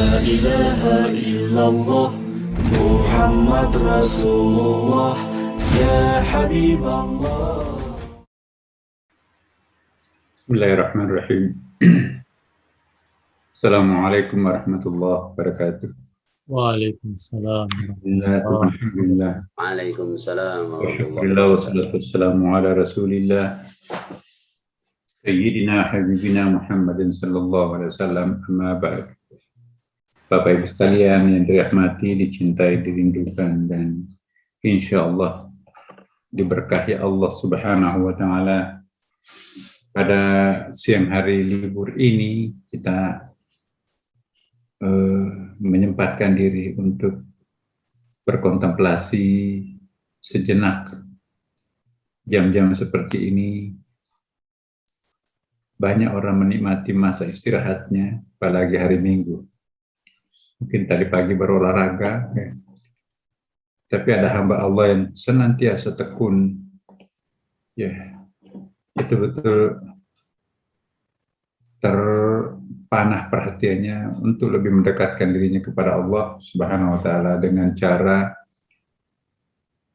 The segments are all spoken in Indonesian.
ilaha illallah Muhammad Rasulullah Ya Habiballah. Bismillahirrahmanirrahim. Assalamualaikum warahmatullahi wabarakatuh. Waalaikumsalam warahmatullahi Alhamdulillah. Waalaikumsalam warahmatullahi Alhamdulillah wabarakatuh. wassalatu wassalamu ala Rasulillah Sayyidina Habibina Muhammadin sallallahu alaihi wasallam. Amma ba'd. Bapak Ibu sekalian yang dirahmati, dicintai, dirindukan dan insyaallah diberkahi Allah Subhanahu wa taala. Pada siang hari libur ini kita menyempatkan diri untuk berkontemplasi sejenak. Jam-jam seperti ini banyak orang menikmati masa istirahatnya, apalagi hari Minggu. Mungkin tadi pagi berolahraga, ya. Tapi ada hamba Allah yang senantiasa tekun, ya, betul-betul terpanah perhatiannya untuk lebih mendekatkan dirinya kepada Allah Subhanahu wa taala dengan cara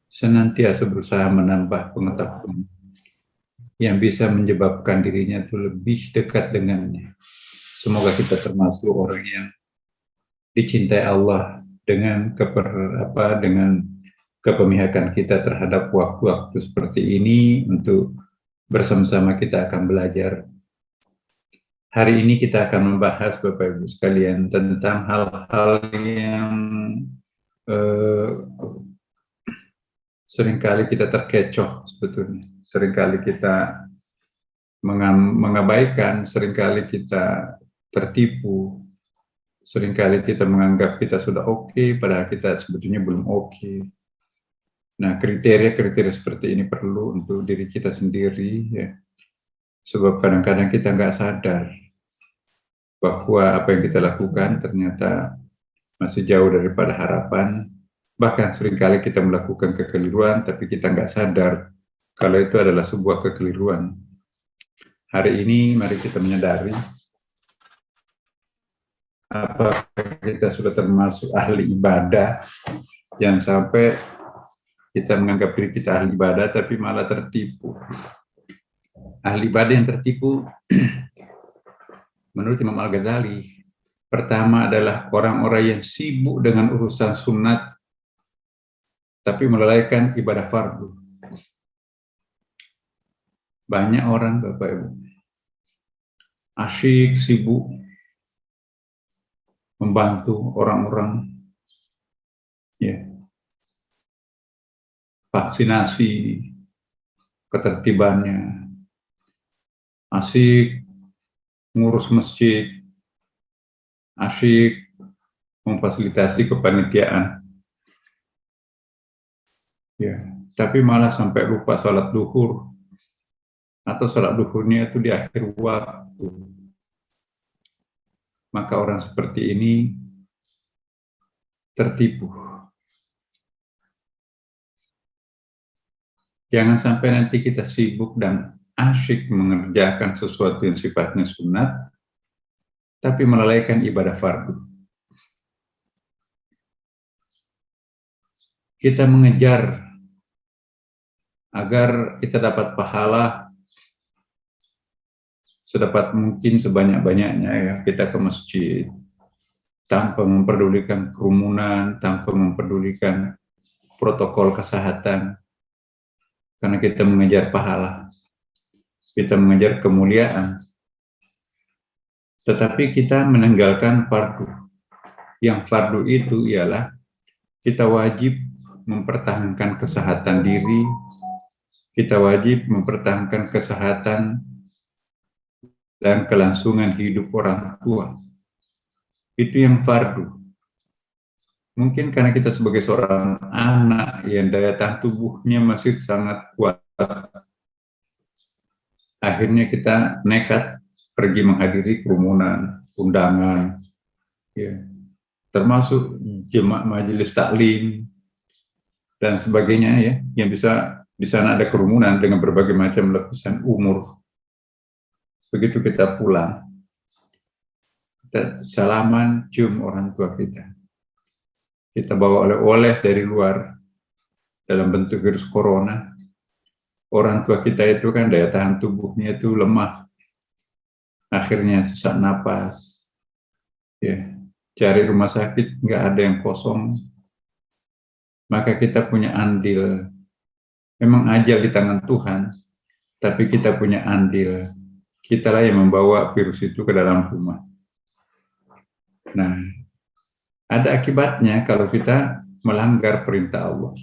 senantiasa berusaha menambah pengetahuan yang bisa menyebabkan dirinya itu lebih dekat dengannya. Semoga kita termasuk orang yang dicintai Allah dengan dengan kepemihakan kita terhadap waktu-waktu seperti ini untuk bersama-sama kita akan belajar. Hari ini kita akan membahas Bapak Ibu sekalian tentang hal-hal yang seringkali kita terkecoh sebetulnya. Seringkali kita mengabaikan, seringkali kita tertipu, seringkali kita menganggap kita sudah oke, padahal kita sebetulnya belum oke. Nah, kriteria-kriteria seperti ini perlu untuk diri kita sendiri, ya. Sebab kadang-kadang kita nggak sadar bahwa apa yang kita lakukan ternyata masih jauh daripada harapan. Bahkan seringkali kita melakukan kekeliruan, tapi kita nggak sadar kalau itu adalah sebuah kekeliruan. Hari ini mari kita menyadari apakah kita sudah termasuk ahli ibadah. Jangan sampai kita menganggap diri kita ahli ibadah tapi malah tertipu. Ahli ibadah yang tertipu menurut Imam Al-Ghazali, pertama adalah orang-orang yang sibuk dengan urusan sunat tapi melalaikan ibadah fardu. Banyak orang, Bapak Ibu, asyik sibuk membantu orang-orang, ya, vaksinasi, ketertibannya, asyik ngurus masjid, asyik memfasilitasi kepanitiaan, ya, tapi malah sampai lupa sholat duhur, atau sholat duhurnya itu di akhir waktu. Maka orang seperti ini tertipu. Jangan sampai nanti kita sibuk dan asyik mengerjakan sesuatu yang sifatnya sunat, tapi melalaikan ibadah fardu. Kita mengejar agar kita dapat pahala sedapat mungkin, sebanyak-banyaknya, ya, kita ke masjid tanpa memperdulikan kerumunan, tanpa memperdulikan protokol kesehatan, karena kita mengejar pahala, kita mengejar kemuliaan. Tetapi kita meninggalkan fardu. Yang fardu itu ialah kita wajib mempertahankan kesehatan diri, kita wajib mempertahankan kesehatan dan kelangsungan hidup orang tua. Itu yang fardu. Mungkin karena kita sebagai seorang anak yang daya tahan tubuhnya masih sangat kuat, akhirnya kita nekat pergi menghadiri kerumunan, undangan, ya, termasuk jemaah majelis taklim dan sebagainya, ya, yang bisa di sana ada kerumunan dengan berbagai macam lapisan umur. Begitu kita pulang, Kita salaman, cium orang tua kita. Kita bawa oleh-oleh dari luar dalam bentuk virus corona. Orang tua kita itu kan daya tahan tubuhnya itu lemah. Akhirnya sesak napas. Ya, cari rumah sakit nggak ada yang kosong. Maka kita punya andil. Memang ajal di tangan Tuhan, tapi kita punya andil. Kitalah yang membawa virus itu ke dalam rumah. Nah, ada akibatnya kalau kita melanggar perintah Allah.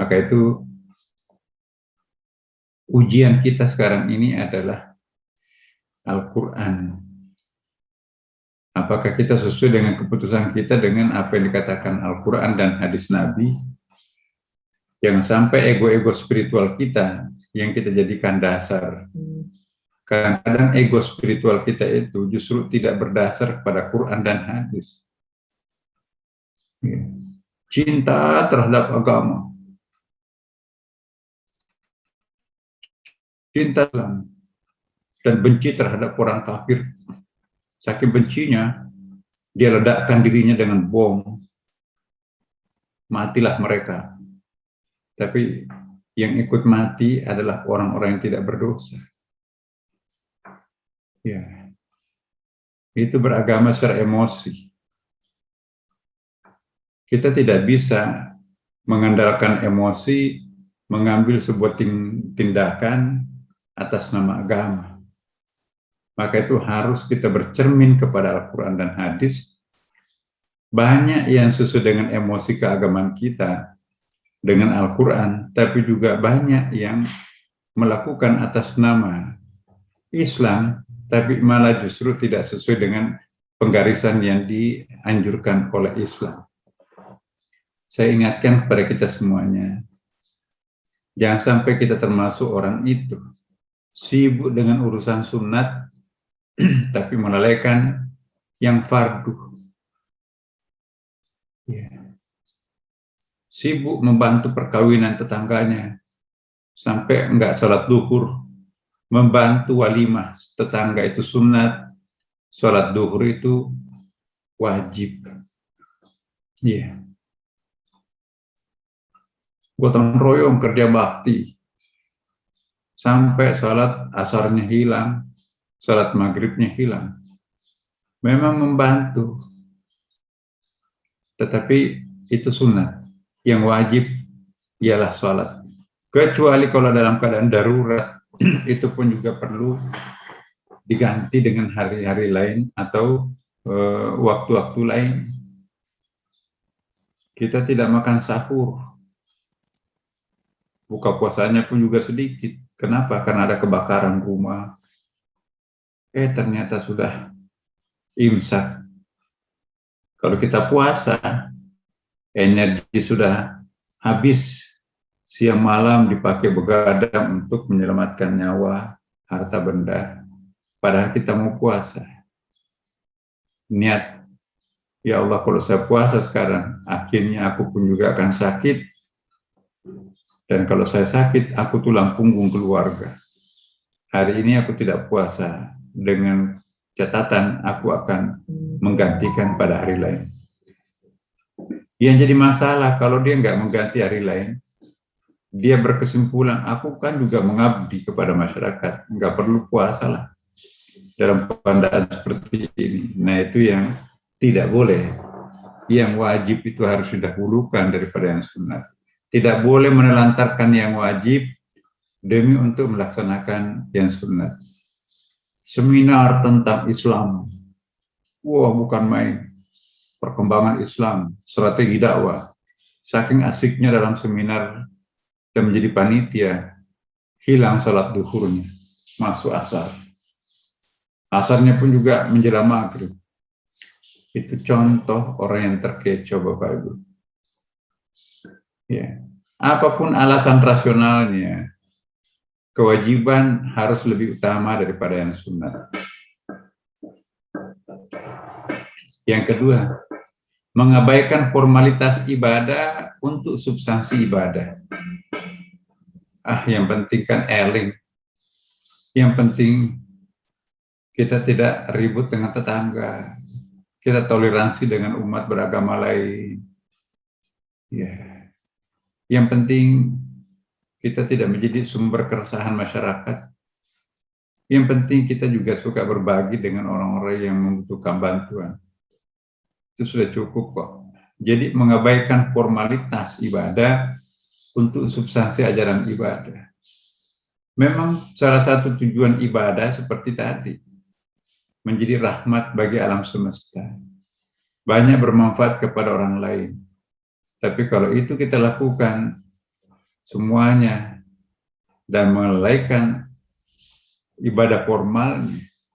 Maka itu ujian kita sekarang ini adalah Al-Quran. Apakah kita sesuai dengan keputusan kita dengan apa yang dikatakan Al-Quran dan hadis Nabi? Jangan sampai ego-ego spiritual kita yang kita jadikan dasar. Kadang-kadang ego spiritual kita itu justru tidak berdasar kepada Quran dan hadis. Cinta terhadap agama, cinta dan benci terhadap orang kafir. Saking bencinya, dia ledakkan dirinya dengan bom. Matilah mereka. Tapi yang ikut mati adalah orang-orang yang tidak berdosa. Ya, itu beragama secara emosi. Kita tidak bisa mengandalkan emosi, mengambil sebuah tindakan atas nama agama. Maka itu harus kita bercermin kepada Al-Quran dan hadis. Banyak yang sesuai dengan emosi keagamaan kita dengan Al-Quran, tapi juga banyak yang melakukan atas nama Islam, tapi malah justru tidak sesuai dengan penggarisan yang dianjurkan oleh Islam. Saya ingatkan kepada kita semuanya, jangan sampai kita termasuk orang itu, sibuk dengan urusan sunat, tapi melalaikan yang fardu. Ya. Sibuk membantu perkawinan tetangganya, sampai enggak sholat duhur, membantu walimah tetangga itu sunat, sholat duhur itu wajib. Iya. Gotong royong kerja bakti, sampai sholat asarnya hilang, sholat maghribnya hilang. Memang membantu, tetapi itu sunat. Yang wajib ialah sholat. Kecuali kalau dalam keadaan darurat, itu pun juga perlu diganti dengan hari-hari lain atau waktu-waktu lain. Kita tidak makan sahur. Buka puasanya pun juga sedikit. Kenapa? Karena ada kebakaran rumah. Ternyata sudah imsak. Kalau kita puasa, energi sudah habis. Siang malam dipakai begadang untuk menyelamatkan nyawa, harta benda. Padahal kita mau puasa. Niat, ya Allah kalau saya puasa sekarang, akhirnya aku pun juga akan sakit. Dan kalau saya sakit, aku tulang punggung keluarga. Hari ini aku tidak puasa, dengan catatan aku akan menggantikan pada hari lain. Yang jadi masalah, kalau dia nggak mengganti hari lain, dia berkesimpulan, aku kan juga mengabdi kepada masyarakat, nggak perlu puasa lah. Dalam pandangan seperti ini. Nah itu yang tidak boleh. Yang wajib itu harus didahulukan daripada yang sunat. Tidak boleh menelantarkan yang wajib demi untuk melaksanakan yang sunat. Seminar tentang Islam. Wah, bukan main. Perkembangan Islam, strategi dakwah. Saking asiknya dalam seminar dan menjadi panitia, hilang salat duhurnya, masuk asar. Asarnya pun juga menjelang maghrib. Itu contoh orang yang terkecoh, Bapak Ibu. Ya, apapun alasan rasionalnya, kewajiban harus lebih utama daripada yang sunat. Yang kedua, mengabaikan formalitas ibadah untuk substansi ibadah. Yang penting kan eling. Yang penting Kita tidak ribut dengan tetangga. Kita toleransi dengan umat beragama lain. Ya. Yang penting kita tidak menjadi sumber keresahan masyarakat. Yang penting kita juga suka berbagi dengan orang-orang yang membutuhkan bantuan. Itu sudah cukup kok. Jadi mengabaikan formalitas ibadah untuk substansi ajaran ibadah. Memang salah satu tujuan ibadah seperti tadi, menjadi rahmat bagi alam semesta. Banyak bermanfaat kepada orang lain. Tapi kalau itu kita lakukan semuanya dan melalaikan ibadah formal,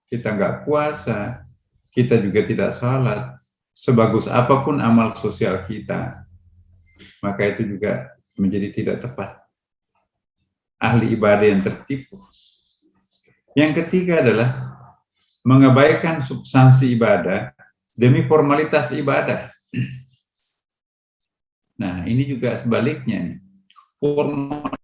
kita nggak puasa, kita juga tidak sholat, sebagus apapun amal sosial kita, maka itu juga menjadi tidak tepat. Ahli ibadah yang tertipu. Yang ketiga adalah mengabaikan substansi ibadah demi formalitas ibadah. Nah, ini juga sebaliknya. Formal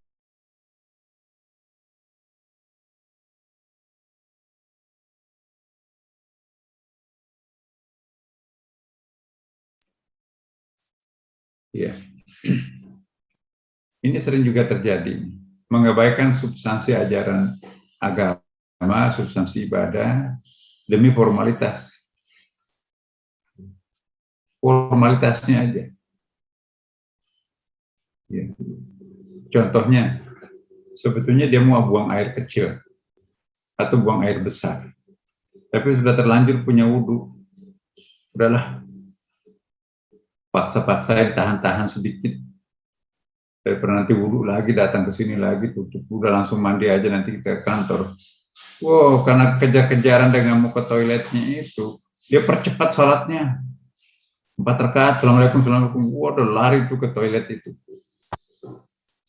ya. Ini sering juga terjadi. Mengabaikan substansi ajaran agama, substansi ibadah demi formalitas. Formalitasnya aja. Ya. Contohnya, sebetulnya dia mau buang air kecil atau buang air besar, tapi sudah terlanjur punya wudhu, udahlah, paksa-paksain, tahan-tahan sedikit, daripada nanti wudhu lagi, datang ke sini lagi, tutup, udah langsung mandi aja, nanti kita ke kantor. Wow, karena kejar-kejaran dengan mau ke toiletnya itu, dia percepat sholatnya, 4 rakaat, assalamualaikum, assalamualaikum, wow, udah lari tuh ke toilet itu.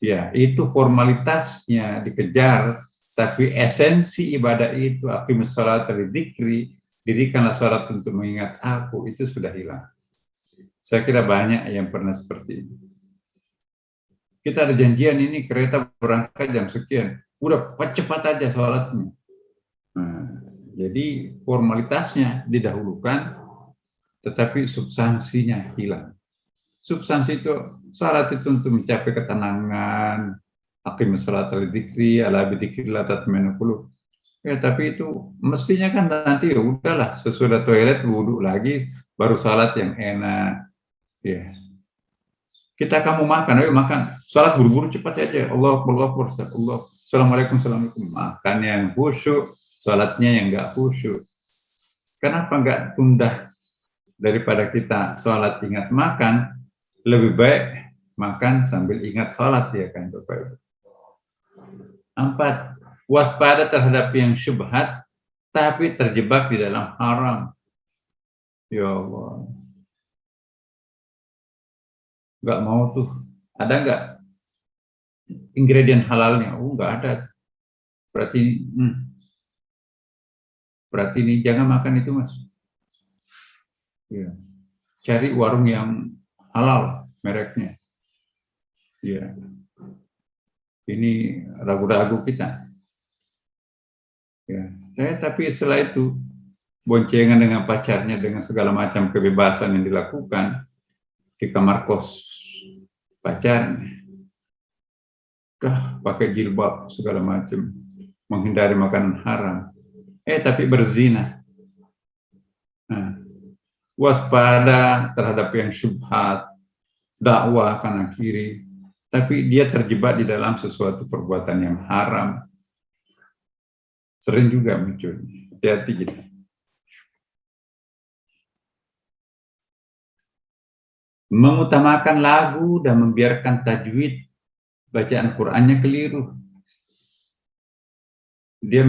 Ya, itu formalitasnya dikejar, tapi esensi ibadah itu, aqimus sholata lidzikri, dirikanlah sholat untuk mengingat aku, itu sudah hilang. Saya kira banyak yang pernah seperti ini. Kita ada janjian ini, kereta berangkat jam sekian, udah cepat aja sholatnya. Nah, jadi formalitasnya didahulukan, tetapi substansinya hilang. Substansi itu, syarat itu untuk mencapai ketenangan, aqimus sholata lidzikri, ala bidzikrillah tatma'innul qulub. Ya, tapi itu mestinya kan nanti ya udahlah, sesudah toilet wudhu lagi, baru salat yang enak. Ya. Kita kamu makan, ayo makan. Salat buru-buru cepat aja. Allah Akbar, Allah. Assalamualaikum, assalamualaikum. Makan yang khusyuk, salatnya yang enggak khusyuk. Kenapa enggak tunda daripada kita salat ingat makan? Lebih baik makan sambil ingat salat, ya kan, Bapak Ibu. 4. Waspada terhadap yang syubhat, tapi terjebak di dalam haram. Ya Allah. Nggak mau tuh. Ada nggak ingredient halalnya? Oh, nggak ada. Berarti ini jangan makan itu, Mas. Ya. Cari warung yang halal mereknya. Ya. Ini ragu-ragu kita. Ya. Tapi setelah itu boncengan dengan pacarnya dengan segala macam kebebasan yang dilakukan di kamar kos pacarnya. Pakai jilbab segala macam, menghindari makanan haram. Tapi berzina. Nah, waspada terhadap yang syubhat, dakwah kanan kiri, tapi dia terjebak di dalam sesuatu perbuatan yang haram. Sering juga muncul. Hati-hati kita. Mengutamakan lagu dan membiarkan tajwid bacaan Qur'annya keliru. Dia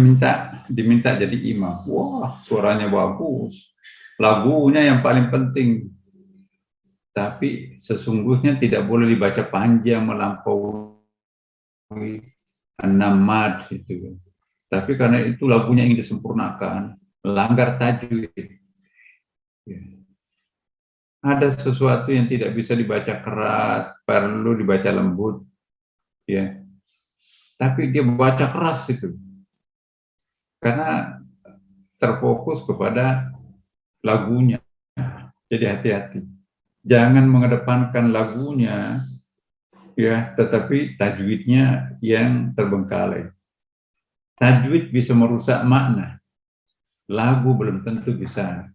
diminta jadi imam. Wah, suaranya bagus. Lagunya yang paling penting. Tapi sesungguhnya tidak boleh dibaca panjang melampaui 6 mad itu. Tapi karena itu lagunya ingin disempurnakan, melanggar tajwid. Ya. Ada sesuatu yang tidak bisa dibaca keras, perlu dibaca lembut. Ya. Tapi dia baca keras itu. Karena terfokus kepada lagunya. Jadi hati-hati. Jangan mengedepankan lagunya, ya, tetapi tajwidnya yang terbengkalai. Tajwid bisa merusak makna. Lagu belum tentu bisa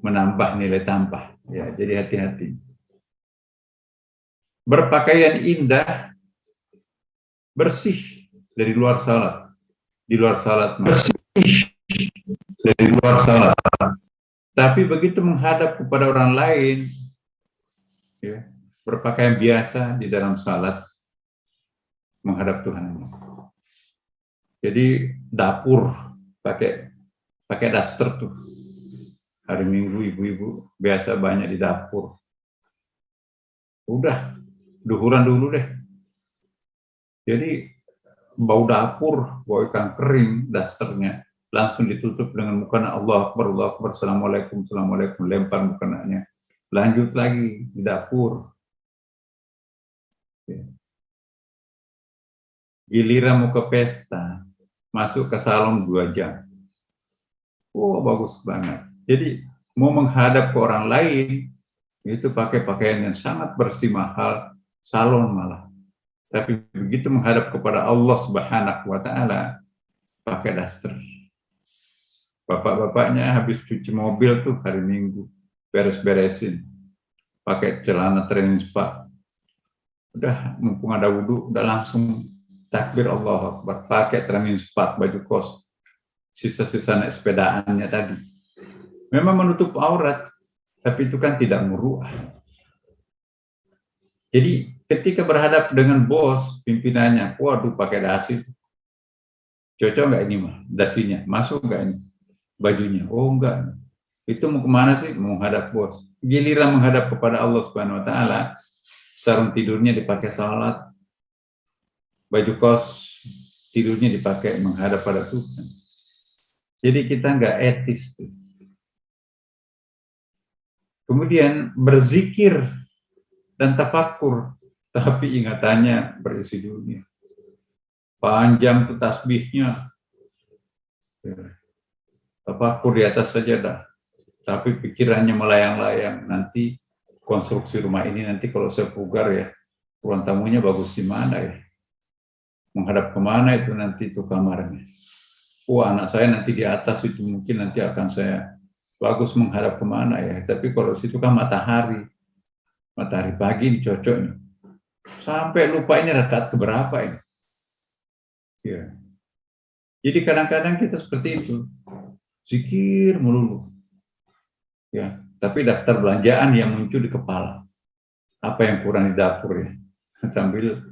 menambah nilai tambah. Ya, jadi hati-hati. Berpakaian indah, bersih dari luar salat. Di luar salat bersih dari luar salat. Tapi begitu menghadap kepada orang lain, ya, berpakaian biasa di dalam salat menghadap Tuhan. Jadi dapur pakai daster tuh. Hari Minggu ibu-ibu biasa banyak di dapur. Udah, duhuran dulu deh. Jadi bau dapur, bau ikan kering, dasternya langsung ditutup dengan mukana Allah Akbar, Assalamualaikum, Assalamualaikum, lempar mukananya. Lanjut lagi di dapur. Ya. Giliran mau ke pesta, masuk ke salon 2 jam. Oh, bagus banget. Jadi mau menghadap ke orang lain, itu pakai pakaian yang sangat bersih, mahal, salon malah. Tapi begitu menghadap kepada Allah Subhanahu wa Ta'ala, pakai daster. Bapak-bapaknya habis cuci mobil tuh hari Minggu, beres-beresin, pakai celana training spa. Udah, mumpung ada wudhu, udah langsung takbir Allah Akbar, pakai training spa, baju kos, sisa-sisa naik sepedaannya tadi. Memang menutup aurat, tapi itu kan tidak muruah. Jadi ketika berhadap dengan bos, pimpinannya, waduh pakai dasi, cocok nggak ini mah, dasinya, masuk nggak ini? Bajunya, oh enggak, itu mau kemana sih? Mau menghadap bos. Giliran menghadap kepada Allah Subhanahu Wa Taala, sarung tidurnya dipakai salat, baju kos tidurnya dipakai menghadap pada Tuhan. Jadi kita nggak etis tuh. Kemudian berzikir dan tafakur, tapi ingatannya berisi dunia. Panjang tuh tasbihnya. Tafakur di atas sajadah, tapi pikirannya melayang-layang. Nanti konstruksi rumah ini nanti kalau saya pugar ya, ruang tamunya bagus di mana ya? Menghadap kemana itu nanti itu kamarnya? Anak saya nanti di atas itu mungkin nanti akan saya bagus menghadap kemana ya? Tapi kalau situ kan matahari pagi ini cocoknya. Sampai lupa ini rakaat keberapa ini? Ya. Jadi kadang-kadang kita seperti itu. Zikir melulu, ya. Tapi daftar belanjaan yang muncul di kepala, apa yang kurang di dapur ya, sambil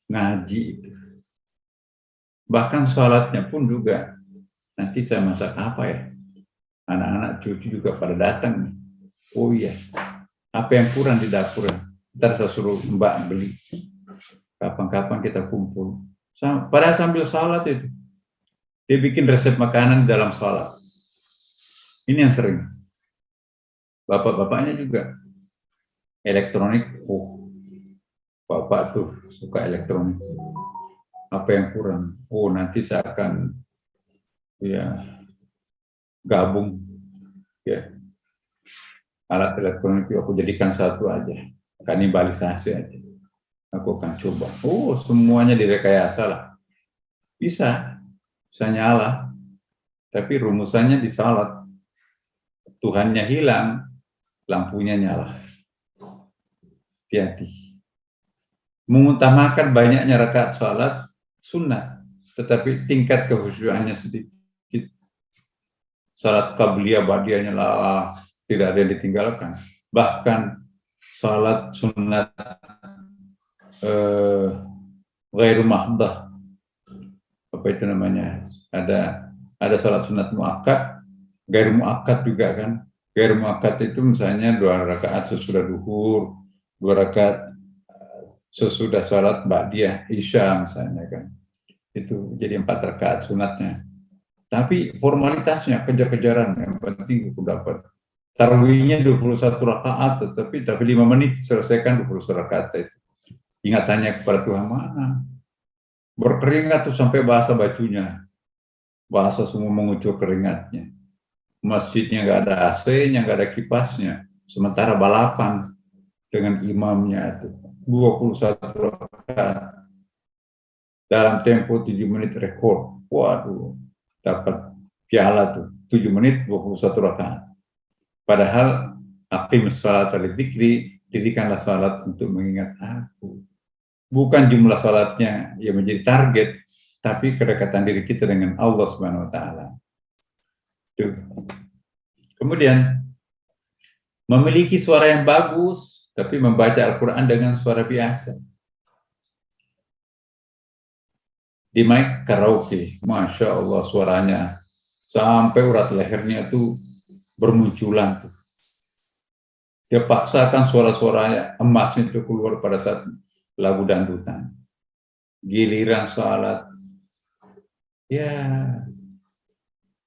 ngaji. Bahkan sholatnya pun juga, nanti saya masak apa ya, anak-anak cucu juga pada datang. Oh iya, apa yang kurang di dapur ya? Ntar saya suruh mbak beli. Kapan-kapan kita kumpul. Padahal sambil sholat itu, dia bikin resep makanan di dalam sholat. Ini yang sering. Bapak-bapaknya juga elektronik. Oh, bapak tuh suka elektronik. Apa yang kurang? Oh, nanti saya akan ya gabung ya alat elektronik aku jadikan satu aja, kanibalisasi aja. Aku akan coba. Oh, semuanya direkayasa lah. Bisa nyala. Tapi rumusannya di salat. Tuhannya hilang, lampunya nyala. Hati-hati. Mengutamakan banyaknya rakaat salat sunnah, tetapi tingkat kehusyuannya sedikit. Salat qabliyah ba'diyahnya lah tidak ada yang ditinggalkan. Bahkan salat sunat ghairu mahdah, apa itu namanya? Ada salat sunat muakkad, ghairu muakkad juga kan. Ghairu muakkad itu misalnya 2 rakaat sesudah duhur, 2 rakaat sesudah salat ba'diyah isya misalnya kan. Itu jadi 4 rakaat sunatnya. Tapi formalitasnya kejar-kejaran, yang penting aku dapat. Tarawihnya 21 rakaat, tapi 5 menit selesaikan 21 rakaat itu. Ingatannya kepada Tuhan mana? Berkeringat tuh sampai basah bajunya. Bahasa semua mengucur keringatnya. Masjidnya nggak ada AC-nya, nggak ada kipasnya. Sementara balapan dengan imamnya itu 21 rakaat dalam tempo 7 menit rekor. Waduh, dapat piala tuh 7 menit 21 rakaat. Padahal aqimus salata lidzikri, dirikanlah salat untuk mengingat aku. Bukan jumlah salatnya yang menjadi target, tapi kedekatan diri kita dengan Allah Subhanahu wa taala. Kemudian memiliki suara yang bagus, tapi membaca Al-Quran dengan suara biasa. Di mic karaoke, Masya Allah suaranya, sampai urat lehernya tuh bermunculan. Dia paksakan suara-suaranya emasnya itu keluar pada saat lagu dangdutan. Giliran salat, ya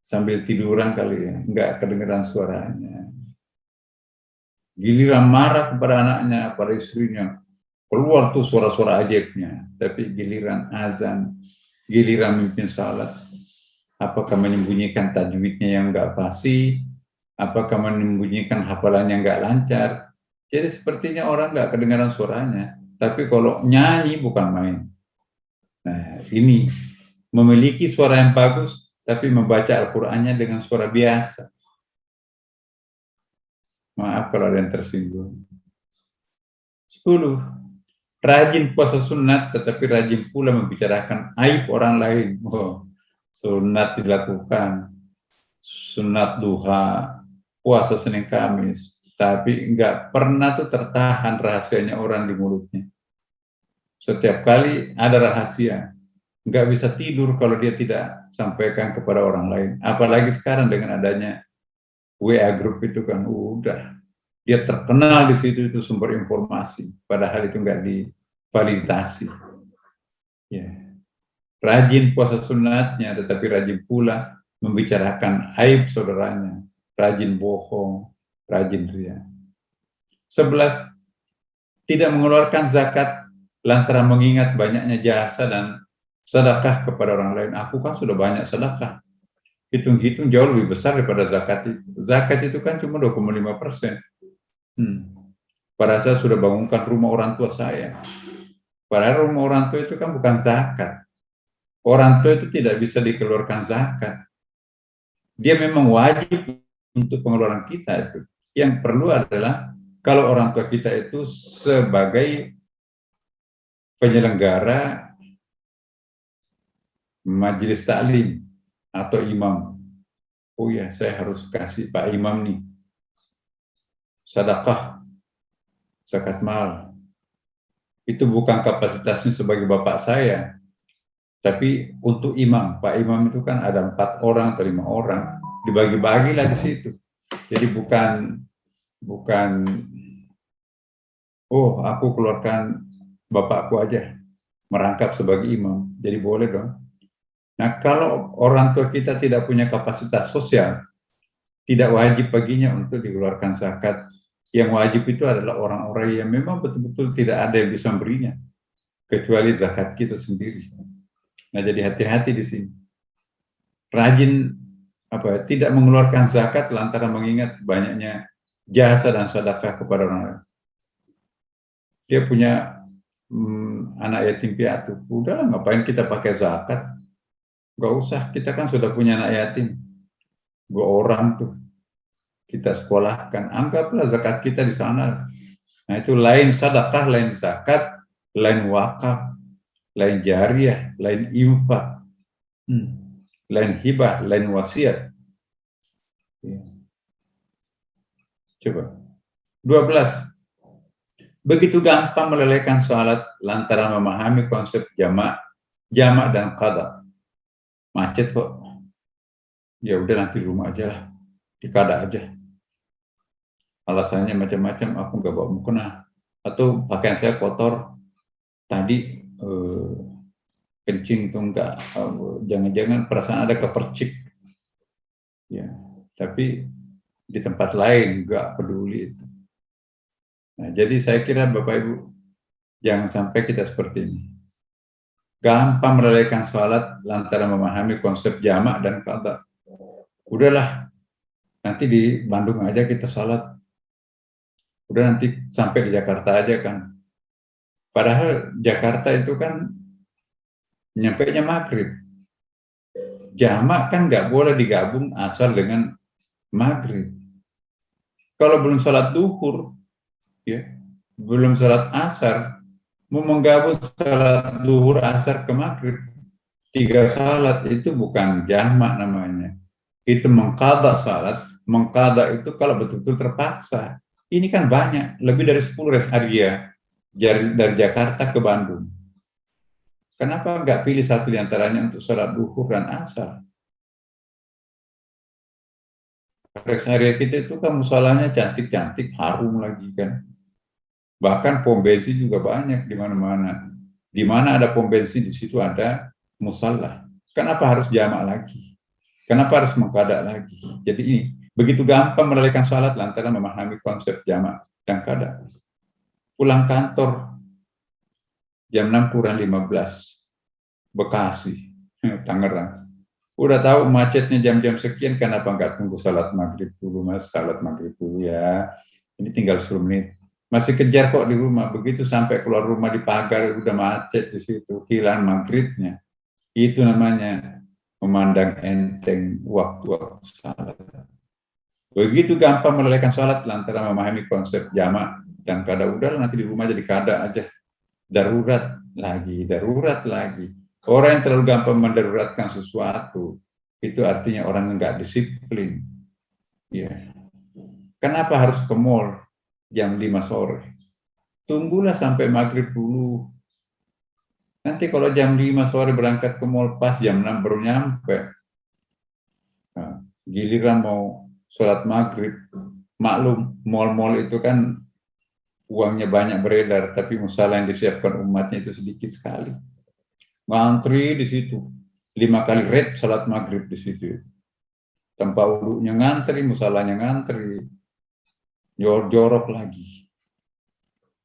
sambil tiduran kali ya, nggak kedengeran suaranya. Giliran marah kepada anaknya, pada istrinya, keluar tuh suara-suara ajaibnya. Tapi giliran azan, giliran mimpin salat, apakah menyembunyikan tajwidnya yang nggak fasih, apakah menyembunyikan hafalannya yang nggak lancar. Jadi sepertinya orang nggak kedengaran suaranya. Tapi kalau nyanyi bukan main. Nah, ini memiliki suara yang bagus, tapi membaca Al-Qur'annya dengan suara biasa. Maaf kalau ada yang tersinggung. 10. Rajin puasa sunat, tetapi rajin pula membicarakan aib orang lain. Oh, sunat dilakukan, sunat duha, puasa Senin Kamis, tapi nggak pernah tuh tertahan rahasianya orang di mulutnya. Setiap kali ada rahasia, nggak bisa tidur kalau dia tidak sampaikan kepada orang lain. Apalagi sekarang dengan adanya WA group itu kan udah dia terkenal di situ, itu sumber informasi, padahal itu nggak divalidasi. Ya. Rajin puasa sunatnya, tetapi rajin pula membicarakan aib saudaranya, rajin bohong, rajin ria. 11. Tidak mengeluarkan zakat lantaran mengingat banyaknya jasa dan sedekah kepada orang lain. Aku kan sudah banyak sedekah, hitung-hitung jauh lebih besar daripada zakat itu. Zakat itu kan cuma 2,5%. Padahal saya sudah bangunkan rumah orang tua saya. Padahal rumah orang tua itu kan bukan zakat. Orang tua itu tidak bisa dikeluarkan zakat. Dia memang wajib untuk pengeluaran kita itu. Yang perlu adalah kalau orang tua kita itu sebagai penyelenggara majelis taklim atau imam. Oh ya, saya harus kasih Pak Imam nih sedekah, zakat mal. Itu bukan kapasitasnya sebagai bapak saya, tapi untuk imam. Pak Imam itu kan ada 4 orang atau 5 orang, dibagi-bagilah di situ. Jadi bukan oh aku keluarkan bapakku aja merangkap sebagai imam, jadi boleh dong. Nah, kalau orang tua kita tidak punya kapasitas sosial, tidak wajib baginya untuk dikeluarkan zakat. Yang wajib itu adalah orang-orang yang memang betul-betul tidak ada yang bisa memberinya, kecuali zakat kita sendiri. Nah, jadi hati-hati di sini. Rajin tidak mengeluarkan zakat lantaran mengingat banyaknya jasa dan sedekah kepada orang lain. Dia punya anak yatim piatu, udahlah ngapain kita pakai zakat? Gak usah, kita kan sudah punya anak yatim 2 orang tuh, kita sekolahkan, anggaplah zakat kita di sana. Nah, itu lain sedekah, lain zakat, lain wakaf, lain jariah, lain infak, lain hibah, lain wasiat. Coba. 12. Begitu gampang melelehkan salat lantaran memahami konsep jamak dan qada. Macet kok. Ya udah nanti di rumah aja lah, di qada aja. Alasannya macam-macam, aku nggak bawa mukena, atau pakaian saya kotor, tadi kencing tuh enggak, jangan-jangan perasaan ada kepercik, ya, tapi di tempat lain nggak peduli itu. Nah, jadi saya kira Bapak Ibu jangan sampai kita seperti ini. gampang melalaikan sholat lantaran memahami konsep jamak dan qada. Udahlah, nanti di Bandung aja kita sholat. Udah nanti sampai di Jakarta aja kan. Padahal Jakarta itu kan nyampainya maghrib. Jamak kan nggak boleh digabung asal dengan maghrib. Kalau belum sholat duhur, ya, belum sholat asar, mau menggabung sholat duhur asar ke maghrib, 3 sholat itu bukan jamak namanya. Itu mengqadha sholat. Mengqadha itu kalau betul-betul terpaksa. Ini kan banyak, lebih dari 10 rest area dari Jakarta ke Bandung. Kenapa nggak pilih satu di antaranya untuk sholat duhur dan asar? Rest area kita itu kan musolanya cantik-cantik, harum lagi kan. Bahkan pom bensin juga banyak di mana-mana. Di mana ada pom bensin, di situ ada musola. Kenapa harus jamak lagi? Kenapa harus mengqadha lagi? Jadi ini begitu gampang melalaikan sholat lantaran memahami konsep jamak dan qadha. Pulang kantor jam 6 kurang 15, Bekasi, Tangerang. Udah tahu macetnya jam-jam sekian, kenapa nggak tunggu salat maghrib dulu, Mas? Salat maghrib dulu ya. Ini tinggal 10 menit. Masih kejar kok di rumah. Begitu sampai keluar rumah di pagar, udah macet di situ. Hilang maghribnya. Itu namanya memandang enteng waktu-waktu salat. Begitu gampang melalaikan salat lantaran memahami konsep jamak dan qadha. Udah nanti di rumah jadi qadha aja. Darurat lagi. Orang yang terlalu gampang mendaruratkan sesuatu, itu artinya orang yang nggak disiplin. Ya. Kenapa harus ke mall jam 5 sore? Tunggulah sampai maghrib dulu. Nanti kalau jam 5 sore berangkat ke mall, pas jam 6 baru nyampe. Nah, giliran mau sholat maghrib, maklum, mall-mall itu kan uangnya banyak beredar, tapi musala yang disiapkan umatnya itu sedikit sekali. Ngantri di situ 5 kali red salat maghrib di situ. Tempat wudhunya ngantri, musalanya ngantri, jorok lagi.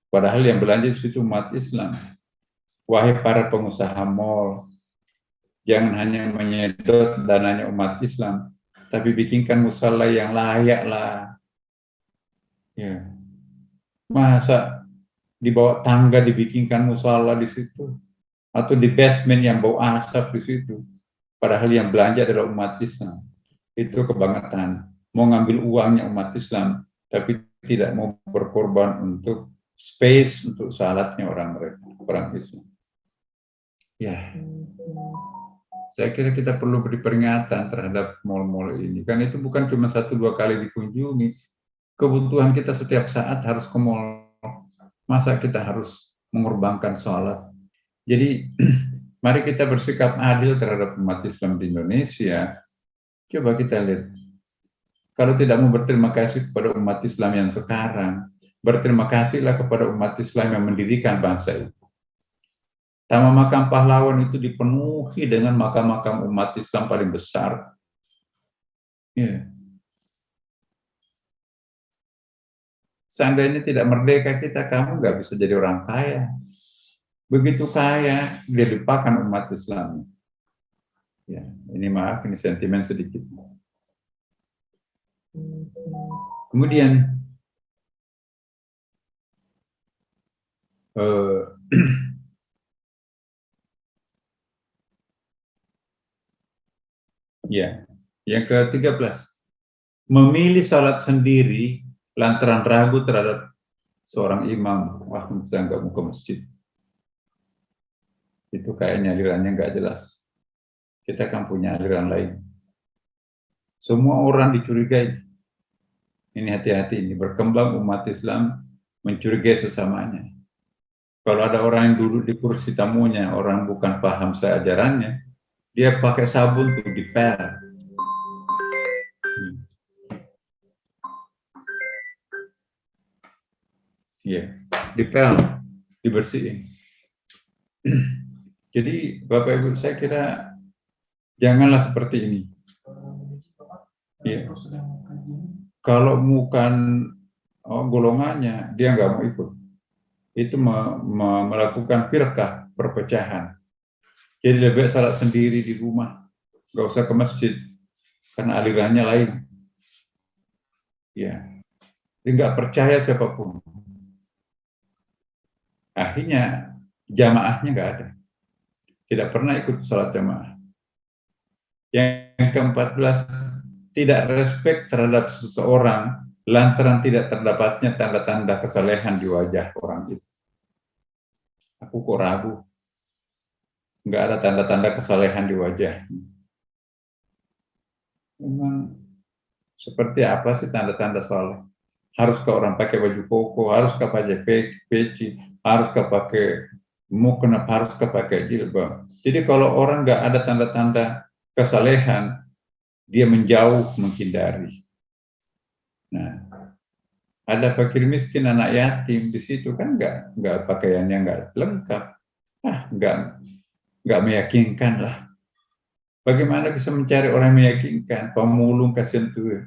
Padahal yang belanja di situ umat Islam. Wahai para pengusaha mal, jangan hanya menyedot dananya umat Islam, tapi bikinkan musala yang layak lah. Ya. Masa di bawah tangga dibikinkan musala di situ? Atau di basement yang bau asap di situ. Padahal yang belanja adalah umat Islam. Itu kebangetan. Mau ngambil uangnya umat Islam, tapi tidak mau berkorban untuk space, untuk salatnya orang Islam. Ya, saya kira kita perlu beri peringatan terhadap mal-mal ini. Kan itu bukan cuma 1-2 kali dikunjungi. Kebutuhan kita setiap saat harus ke mal. Masa kita harus mengorbankan salat? Jadi, mari kita bersikap adil terhadap umat Islam di Indonesia. Coba kita lihat. Kalau tidak mau berterima kasih kepada umat Islam yang sekarang, berterima kasihlah kepada umat Islam yang mendirikan bangsa itu. Taman Makam Pahlawan itu dipenuhi dengan makam-makam umat Islam paling besar. Ya. Seandainya tidak merdeka kita, kamu nggak bisa jadi orang kaya. Begitu kaya, dia lupakan umat Islam. Ya, ini maaf, ini sentimen sedikit. Kemudian, ya, yang ke-13, memilih salat sendiri lantaran ragu terhadap seorang imam. Wah, saya nggak mau ke masjid. Itu kayaknya alirannya nggak jelas. Kita kan punya aliran lain. Semua orang dicurigai. Ini hati-hati, ini berkembang umat Islam mencurigai sesamanya. Kalau ada orang yang duduk di kursi tamunya, orang bukan paham seajarannya, dia pakai sabun tuh dipel. Iya, dipel, dibersihin. Jadi Bapak Ibu, saya kira janganlah seperti ini. Ya. Kalau bukan golongannya, dia nggak mau ikut. Itu melakukan firqah, perpecahan. Jadi lebih baik salat sendiri di rumah, nggak usah ke masjid, karena alirannya lain. Ya, dia nggak percaya siapapun. Akhirnya jamaahnya nggak ada, tidak pernah ikut salat jamaah. Yang ke-14, tidak respek terhadap seseorang lantaran tidak terdapatnya tanda-tanda kesalehan di wajah orang itu. Aku kok ragu, nggak ada tanda-tanda kesalehan di wajah. Memang seperti apa sih tanda-tanda saleh? Haruskah orang pakai baju koko? Haruskah pakai peci? Haruskah pakai mukena? Haruskah pakai jilbab? Jadi kalau orang nggak ada tanda-tanda kesalehan, dia menjauh, menghindari. Nah, ada fakir miskin, anak yatim di situ kan nggak pakaiannya nggak lengkap, nggak meyakinkan lah. Bagaimana bisa mencari orang meyakinkan? Pemulung kasihan tuh.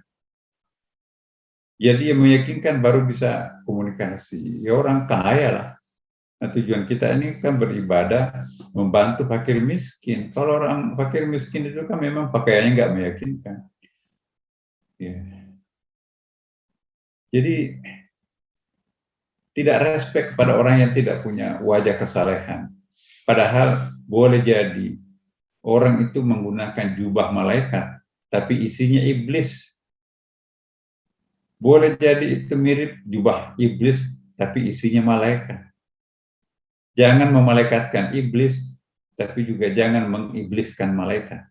Jadi yang meyakinkan baru bisa komunikasi. Ya orang kaya lah. Nah, tujuan kita ini kan beribadah, membantu fakir miskin. Kalau orang fakir miskin itu kan memang pakaiannya nggak meyakinkan. Ya. Jadi tidak respek kepada orang yang tidak punya wajah kesalehan. Padahal boleh jadi orang itu menggunakan jubah malaikat, tapi isinya iblis. Boleh jadi itu mirip jubah iblis, tapi isinya malaikat. Jangan memalaikatkan iblis, tapi juga jangan mengibliskan malaikat.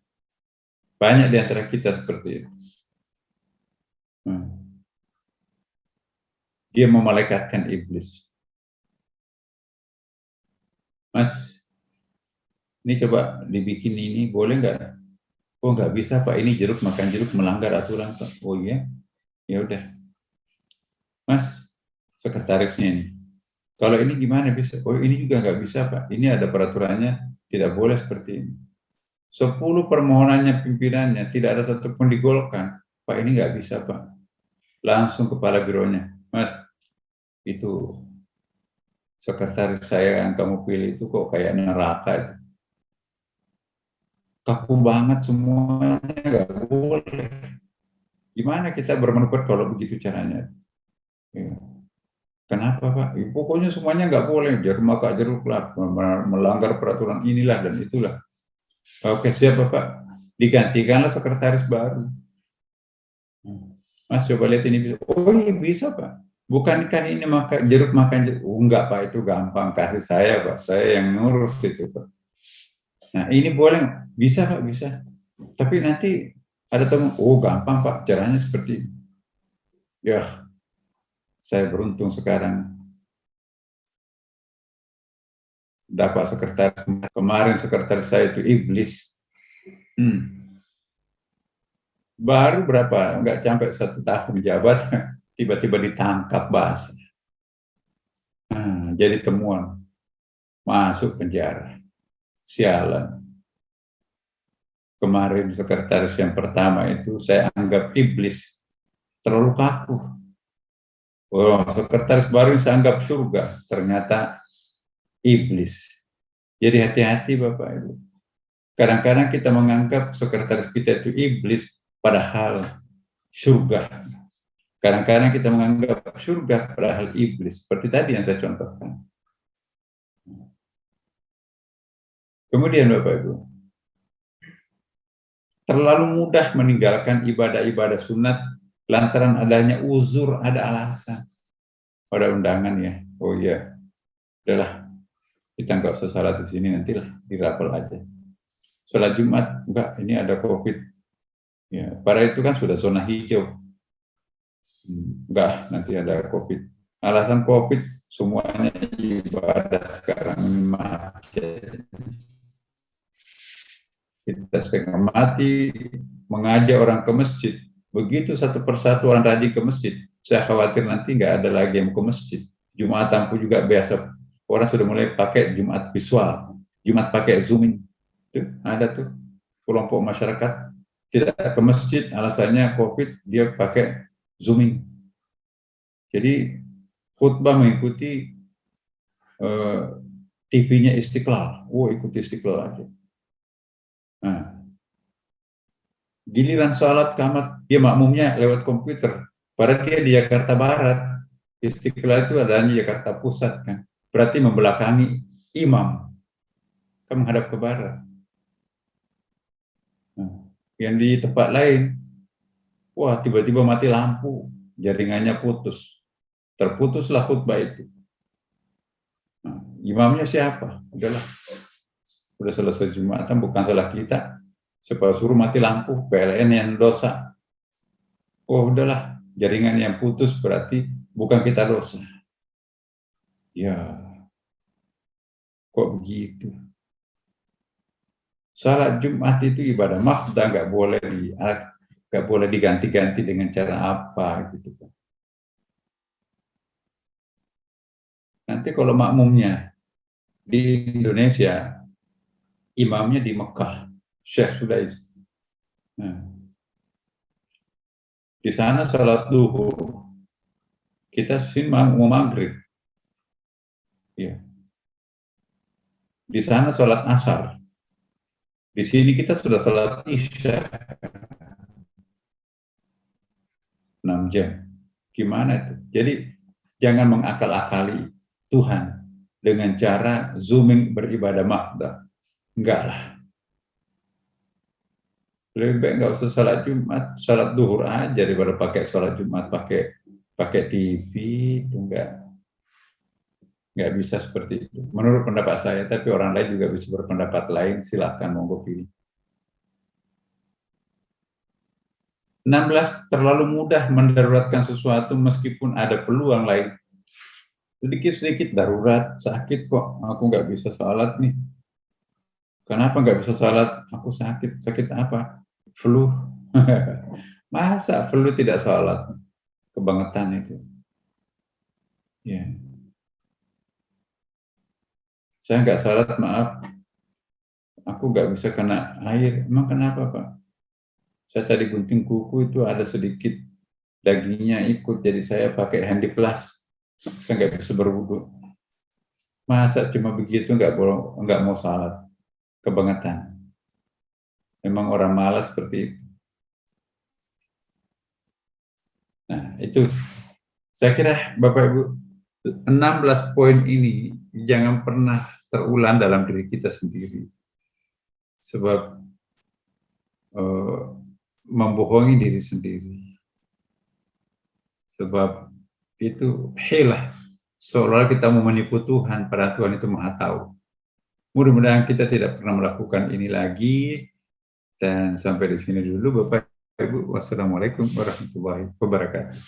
Banyak di antara kita seperti itu. Dia memalaikatkan iblis. Mas, ini coba dibikin ini, boleh nggak? Oh nggak bisa Pak, ini jeruk makan jeruk melanggar aturan Pak. Oh iya, ya udah. Mas, sekretarisnya ini. Kalau ini gimana bisa? Oh ini juga nggak bisa Pak. Ini ada peraturannya, tidak boleh seperti ini. 10 permohonannya pimpinannya tidak ada satupun digolkan. Pak ini nggak bisa Pak. Langsung kepala bironya, Mas, itu sekretaris saya yang kamu pilih itu kok kayak neraka. Kaku banget semuanya, nggak boleh. Gimana kita bermanuver kalau begitu caranya? Ya. Kenapa Pak? Ya, pokoknya semuanya nggak boleh, jeruk makan jeruk lah, melanggar peraturan inilah dan itulah. Oke siap Pak, digantikanlah sekretaris baru. Mas coba lihat ini, oh iya bisa Pak. Bukankah ini jeruk makan jeruk? Oh, enggak Pak, itu gampang, kasih saya Pak, saya yang ngurus itu Pak. Nah ini boleh, bisa Pak, bisa. Tapi nanti ada teman, oh gampang Pak, caranya seperti ini. Ya, saya beruntung sekarang dapat sekretaris. Kemarin sekretaris saya itu iblis. Baru berapa, nggak sampai 1 tahun jabat, tiba-tiba ditangkap bahasa. Jadi temuan, masuk penjara. Sialan. Kemarin sekretaris yang pertama itu saya anggap iblis, terlalu kaku. Oh, sekretaris baru saya anggap surga, ternyata iblis. Jadi hati-hati Bapak Ibu. Kadang-kadang kita menganggap sekretaris kita itu iblis, padahal surga. Kadang-kadang kita menganggap surga, padahal iblis. Seperti tadi yang saya contohkan. Kemudian Bapak Ibu, terlalu mudah meninggalkan ibadah-ibadah sunat lantaran adanya uzur, ada alasan. Ada undangan ya, oh iya, udahlah, kita nggak usah salat di sini, nantilah dirapel aja. Salat Jumat, enggak, ini ada COVID. Ya, pada itu kan sudah zona hijau. Enggak, nanti ada COVID. Alasan COVID, semuanya ibadah sekarang mati. Kita setengah mati mengajak orang ke masjid. Begitu satu persatu orang rajin ke masjid, saya khawatir nanti nggak ada lagi yang ke masjid. Jumatan pun juga biasa. Orang sudah mulai pakai Jumat visual, Jumat pakai zooming. Tuh, ada tuh kelompok masyarakat tidak ke masjid, alasannya COVID, dia pakai zooming. Jadi khutbah mengikuti TV-nya Istiqlal. Ikuti Istiqlal aja. Nah, giliran sholat qamat, dia makmumnya lewat komputer. Padahal dia di Jakarta Barat. Istiqlal itu adalah di Jakarta Pusat kan. Berarti membelakangi imam. Kan menghadap ke barat. Nah, yang di tempat lain, wah tiba-tiba mati lampu, jaringannya putus. Terputuslah khutbah itu. Nah, imamnya siapa? Udahlah. Udah selesai Jumatan, bukan salah kita. Supaya suruh mati lampu, PLN yang dosa. Oh udahlah, jaringan yang putus berarti bukan kita dosa. Ya, kok begitu? Salat Jumat itu ibadah mahdah, nggak boleh diganti-ganti dengan cara apa gitu. Nanti kalau makmumnya di Indonesia, imamnya di Mekah, Syekh Sudais. Nah, di sana salat duhur, kita sini mau maghrib. Ya. Di sana salat asar. Di sini kita sudah salat isya 6 jam. Gimana itu? Jadi jangan mengakal-akali Tuhan dengan cara zooming beribadah mahdah. Enggak lah. Lebih baik nggak usah salat Jumat, salat duhur aja daripada pakai salat Jumat pakai TV itu nggak bisa seperti itu. Menurut pendapat saya, tapi orang lain juga bisa berpendapat lain, silakan monggo pilih. 16, terlalu mudah mendaruratkan sesuatu meskipun ada peluang lain. Sedikit-sedikit darurat, sakit kok, aku nggak bisa salat nih. Kenapa nggak bisa salat? Aku sakit. Sakit apa? Flu. Masa flu tidak salat? Kebangetan itu. Ya. Saya nggak salat, maaf. Aku nggak bisa kena air. Emang kenapa, Pak? Saya tadi gunting kuku itu ada sedikit dagingnya ikut, jadi saya pakai handiplas. Saya nggak bisa berwudu. Masa cuma begitu nggak mau salat? Kebangetan. Memang orang malas seperti itu. Nah, itu saya kira Bapak Ibu 16 poin ini jangan pernah terulang dalam diri kita sendiri. Sebab membohongi diri sendiri. Sebab itu hilah, seolah kita mau menipu Tuhan, padahal Tuhan itu Maha Tahu. Mudah-mudahan kita tidak pernah melakukan ini lagi. Dan sampai di sini dulu Bapak Ibu. Wassalamualaikum warahmatullahi wabarakatuh.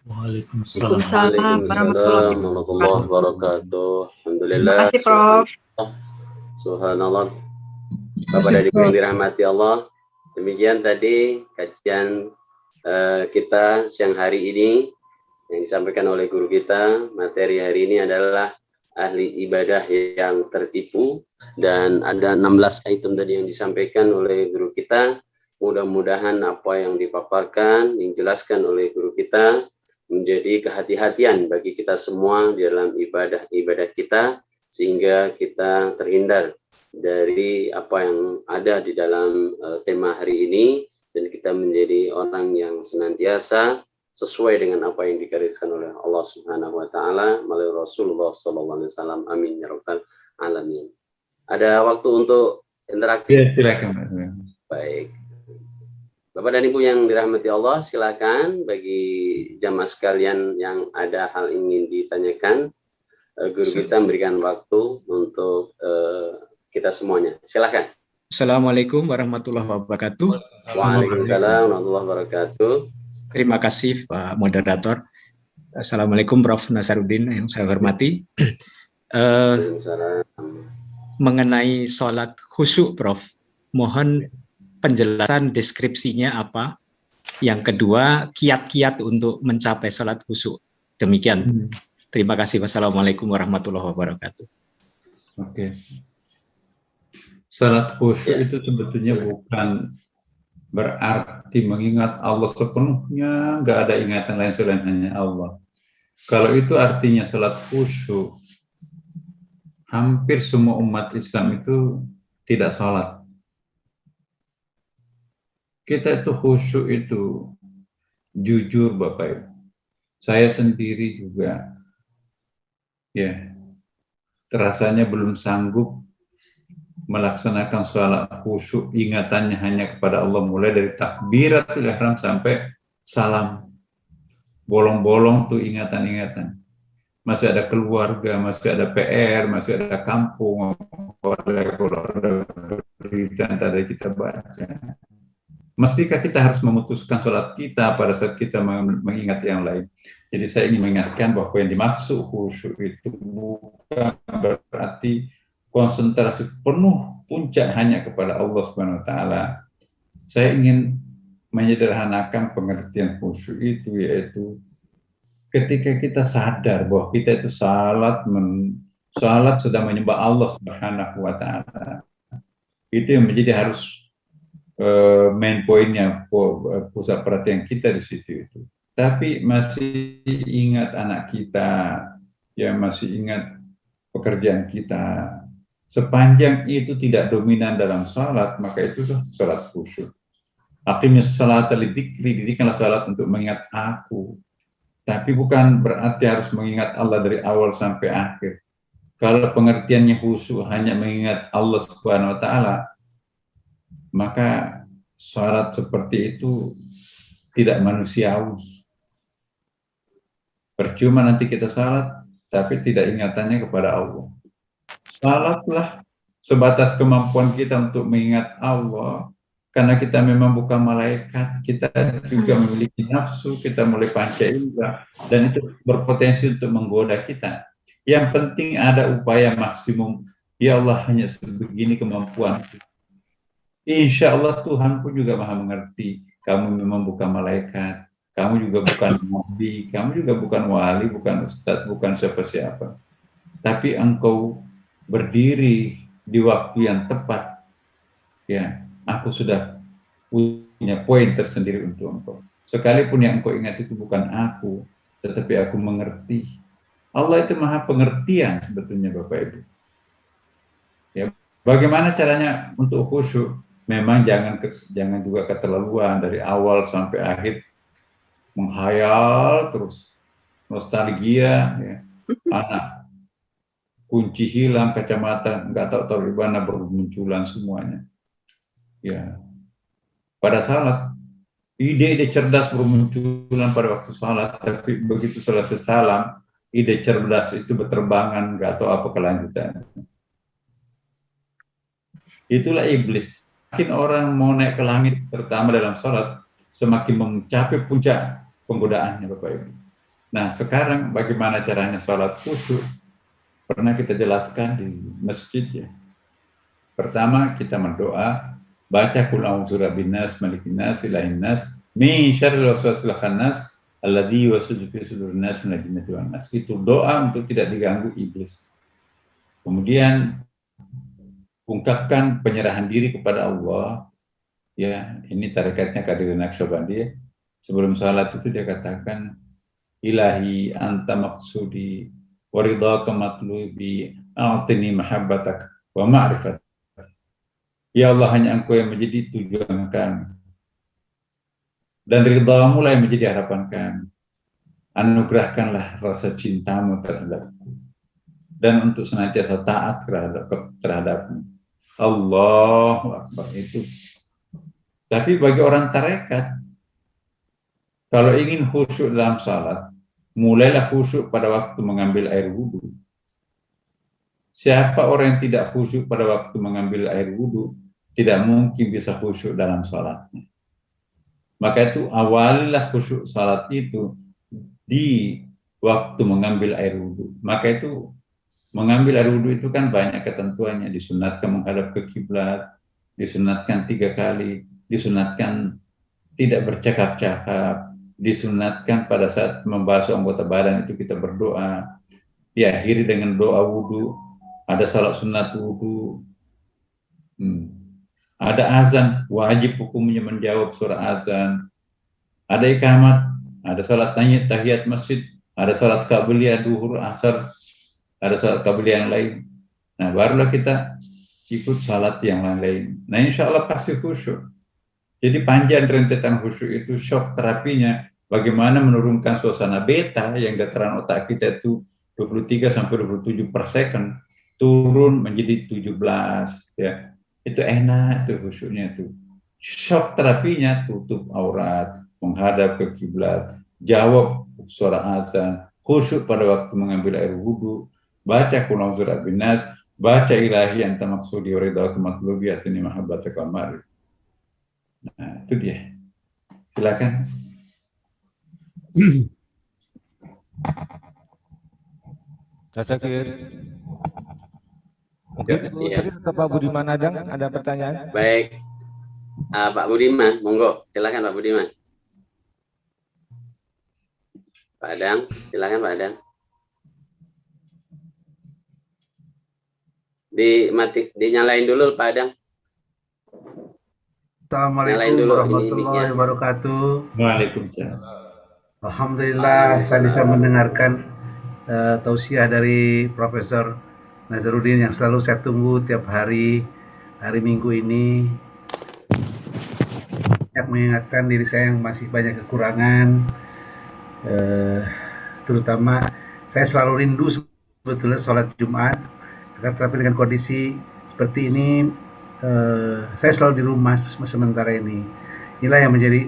Waalaikumsalam. Warahmatullahi wabarakatuh. Alhamdulillah. Terima kasih, Prof. Subhanallah. Bapak dan Ibu yang dirahmati Allah. Demikian tadi kajian kita siang hari ini yang disampaikan oleh guru kita. Materi hari ini adalah ahli ibadah yang tertipu, dan ada 16 item tadi yang disampaikan oleh guru kita. Mudah-mudahan apa yang dipaparkan, dijelaskan oleh guru kita menjadi kehati-hatian bagi kita semua di dalam ibadah kita, sehingga kita terhindar dari apa yang ada di dalam tema hari ini, dan kita menjadi orang yang senantiasa sesuai dengan apa yang digariskan oleh Allah Subhanahu wa taala melalui Rasulullah sallallahu alaihi wasallam. Amin ya rabbal alamin. Ada waktu untuk interaktif? Ya, silakan. Baik. Bapak dan Ibu yang dirahmati Allah, silakan bagi jamaah sekalian yang ada hal ingin ditanyakan, guru kita memberikan waktu untuk kita semuanya. Silakan. Assalamualaikum warahmatullahi wabarakatuh. Waalaikumsalam warahmatullahi wabarakatuh. Terima kasih Pak Moderator. Assalamualaikum Prof. Nasaruddin yang saya hormati. Mengenai sholat khusyuk Prof, mohon penjelasan deskripsinya apa. Yang kedua, kiat-kiat untuk mencapai sholat khusyuk. Demikian. Terima kasih. Wassalamualaikum warahmatullahi wabarakatuh. Oke. Sholat khusyuk itu sebetulnya bukan berarti mengingat Allah sepenuhnya, nggak ada ingatan lain selain hanya Allah. Kalau itu artinya salat khusyuk, hampir semua umat Islam itu tidak sholat. Kita itu khusyuk itu jujur Bapak Ibu. Saya sendiri juga ya terasanya belum sanggup melaksanakan sholat khusyuk, ingatannya hanya kepada Allah mulai dari takbiratul ihram sampai salam. Bolong-bolong tuh ingatan-ingatan. Masih ada keluarga, masih ada PR, masih ada kampung, kalau ada berita yang tadi kita baca. Mestikah kita harus memutuskan sholat kita pada saat kita mengingat yang lain? Jadi saya ingin mengingatkan bahwa yang dimaksud khusyuk itu bukan berarti konsentrasi penuh puncak hanya kepada Allah Subhanahu Wa Taala. Saya ingin menyederhanakan pengertian khusyuk itu, yaitu ketika kita sadar bahwa kita itu salat sedang menyembah Allah Subhanahu Wa Taala. Itu yang menjadi harus main poinnya, pusat perhatian kita di situ itu. Tapi masih ingat anak kita, ya masih ingat pekerjaan kita. Sepanjang itu tidak dominan dalam salat, maka itu salat khusyuk. Aqimis salata lidzikri, dirikanlah salat untuk mengingat aku. Tapi bukan berarti harus mengingat Allah dari awal sampai akhir. Kalau pengertiannya khusyuk hanya mengingat Allah Subhanahu Wa Taala, maka syarat seperti itu tidak manusiawi. Percuma nanti kita salat, tapi tidak ingatannya kepada Allah. Salatlah sebatas kemampuan kita untuk mengingat Allah, karena kita memang bukan malaikat, kita juga memiliki nafsu, kita memiliki panca indera, dan itu berpotensi untuk menggoda kita. Yang penting ada upaya maksimum. Ya Allah, hanya sebegini kemampuan. Insya Allah Tuhan pun juga maha mengerti. Kamu memang bukan malaikat, kamu juga bukan nabi, kamu juga bukan wali, bukan ustadz, bukan siapa-siapa. Tapi engkau berdiri di waktu yang tepat. Ya, aku sudah punya poin tersendiri untuk engkau. Sekalipun yang engkau ingat itu bukan aku, tetapi aku mengerti. Allah itu maha pengertian sebetulnya Bapak Ibu. Ya, bagaimana caranya untuk khusyuk? Memang jangan juga keterlaluan dari awal sampai akhir menghayal terus, nostalgia, ya. Anak kunci hilang, kacamata nggak tahu di mana bermunculan semuanya. Ya, pada salat ide-ide cerdas bermunculan pada waktu salat, tapi begitu selesai salam, ide cerdas itu berterbangan, nggak tahu apa kelanjutannya. Itulah iblis. Semakin orang mau naik ke langit, terutama dalam sholat, semakin mencapai puncak penggodaannya Bapak Ibu. Nah sekarang bagaimana caranya sholat khusyuk? Pernah kita jelaskan di masjid ya. Pertama kita berdoa, baca Qul a'udzu birabbinas malikin nas ilahin nas min syarril waswasil khannas alladzi yuwaswisu fi sudurin nas minal jinnati wan nas. Itu doa untuk tidak diganggu iblis. Kemudian ungkapkan penyerahan diri kepada Allah. Ya, ini tarikatnya Qadir Naqsyabandi. Sebelum salat itu dia katakan, Ilahi anta maksudi wa ridhaka matlubi a'tini mahabbatak wa ma'rifat. Ya Allah, hanya engkau yang menjadi tujuan kami, dan ridhamu lah yang menjadi harapan kami. Anugerahkanlah rasa cintamu terhadapku, dan untuk senantiasa taat terhadapmu. Allahu Akbar itu. Tapi bagi orang tarekat, kalau ingin khusyuk dalam salat, mulailah khusyuk pada waktu mengambil air wudhu. Siapa orang yang tidak khusyuk pada waktu mengambil air wudhu, tidak mungkin bisa khusyuk dalam salatnya. Maka itu awalilah khusyuk salat itu di waktu mengambil air wudhu. Maka itu mengambil air wudhu itu kan banyak ketentuannya, disunatkan menghadap ke kiblat, disunatkan 3 kali, disunatkan tidak bercakap-cakap, disunatkan pada saat membasuh anggota badan itu kita berdoa, diakhiri dengan doa wudhu, ada salat sunat wudhu, ada azan, wajib hukumnya menjawab surah azan, ada iqamat, ada salat tahiyat masjid, ada salat qabliyah duhur asar, ada salat qabliyah yang lain. Nah, barulah kita ikut salat yang lain-lain. Nah, insya Allah pasti khusyuk. Jadi panjang rentetan khusyuk itu shock terapinya. Bagaimana menurunkan suasana beta yang getaran otak kita itu 23 sampai 27 per second turun menjadi 17 ya. Itu enak tuh khusyuknya tuh. Shock terapinya tutup aurat, menghadap ke kiblat, jawab suara azan, khusyuk pada waktu mengambil air wudhu, baca qul a'udzu birabbin nas, baca ilahi anta maksudi wa ridha matlubi atini mahabbataka amari. Nah, itu dia. Silakan. Syakir. Mungkin atau Pak Budiman ada pertanyaan? Baik, Pak Budiman, monggo, silakan Pak Budiman. Pak Adang, silakan Pak Adang. Dinyalain dulu Pak Adang. Assalamualaikum warahmatullahi wabarakatuh. Waalaikumsalam. Alhamdulillah saya bisa mendengarkan tausiah dari Profesor Nazaruddin yang selalu saya tunggu tiap hari Minggu ini. Yang mengingatkan diri saya yang masih banyak kekurangan, terutama saya selalu rindu sebetulnya sholat Jumat, tapi dengan kondisi seperti ini saya selalu di rumah sementara ini. Inilah yang menjadi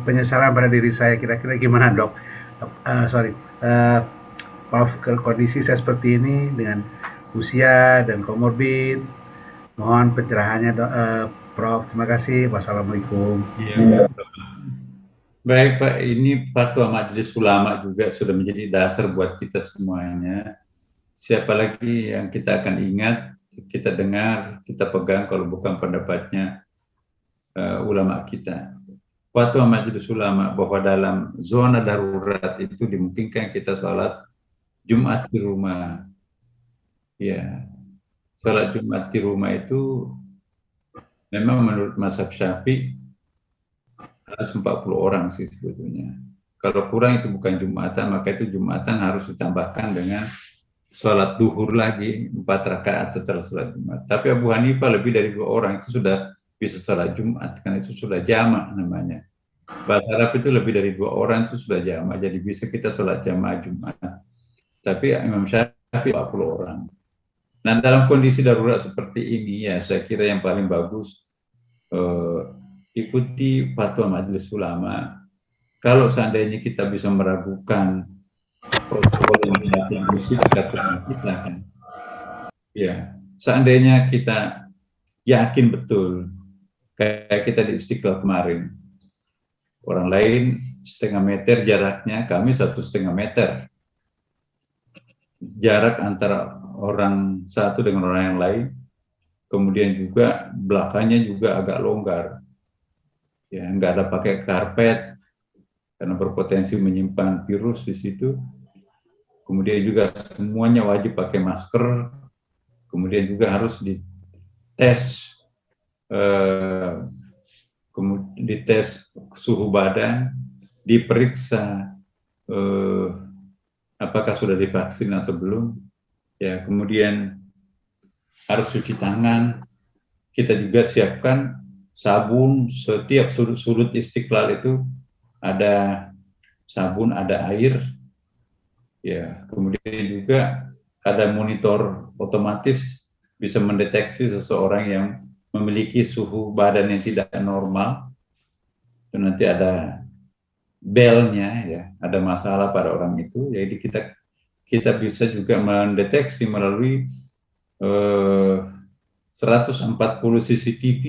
penyesalan pada diri saya. Kira-kira gimana dok? Maaf, kondisi saya seperti ini dengan usia dan komorbid. Mohon pencerahannya Prof. Terima kasih. Wassalamualaikum. Ya. Baik Pak, ini fatwa Majelis Ulama juga sudah menjadi dasar buat kita semuanya. Siapa lagi yang kita akan ingat, kita dengar, kita pegang kalau bukan pendapatnya ulama kita. Fatwa Majelis Ulama bahwa dalam zona darurat itu dimungkinkan kita sholat Jumat di rumah. Ya, sholat Jumat di rumah itu memang menurut mazhab Syafi'i harus 40 orang sih sebetulnya. Kalau kurang itu bukan Jumatan, maka itu Jumatan harus ditambahkan dengan sholat duhur lagi 4 rakaat setelah sholat Jumat. Tapi Abu Hanifah lebih dari 2 orang itu sudah bisa sholat Jumat, karena itu sudah jamak namanya. Bahasa Arab itu lebih dari 2 orang itu sudah jamak, jadi bisa kita sholat jamaah Jumat. Tapi Imam Syafi'i 40 orang. Nah, dalam kondisi darurat seperti ini ya saya kira yang paling bagus ikuti fatwa Majelis Ulama. Kalau seandainya kita bisa meragukan protokol yang dikatakan kita kan, ya seandainya kita yakin betul kayak kita di Istiqlal kemarin, orang lain 1,5 meter jaraknya, kami 1,5 meter. Jarak antara orang satu dengan orang yang lain, kemudian juga belakangnya juga agak longgar, ya nggak ada pakai karpet karena berpotensi menyimpan virus di situ. Kemudian juga semuanya wajib pakai masker, kemudian juga harus dites dites suhu badan, diperiksa apakah sudah divaksin atau belum. Ya, kemudian harus cuci tangan. Kita juga siapkan sabun, setiap sudut Istiqlal itu ada sabun, ada air. Ya, kemudian juga ada monitor otomatis bisa mendeteksi seseorang yang memiliki suhu badan yang tidak normal. Itu nanti ada belnya, ya, ada masalah pada orang itu. Jadi kita bisa juga mendeteksi melalui 140 CCTV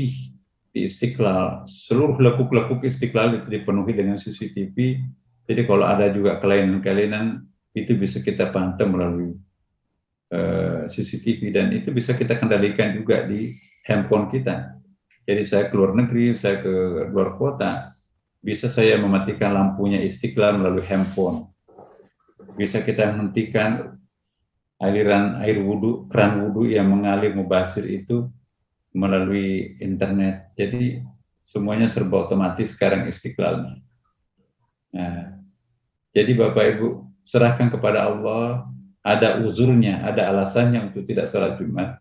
di Istiqlal. Seluruh lekuk-lekuk Istiqlal itu dipenuhi dengan CCTV. Jadi kalau ada juga kelainan-kelainan itu bisa kita pantau melalui CCTV, dan itu bisa kita kendalikan juga di handphone kita. Jadi saya ke luar negeri, saya ke luar kota, bisa saya mematikan lampunya Istiqlal melalui handphone. Bisa kita hentikan aliran air wudhu, keran wudhu yang mengalir mubasir itu melalui internet. Jadi semuanya serba otomatis sekarang Istiqlal. Nah, jadi Bapak Ibu serahkan kepada Allah. Ada uzurnya, ada alasannya untuk tidak sholat Jumat.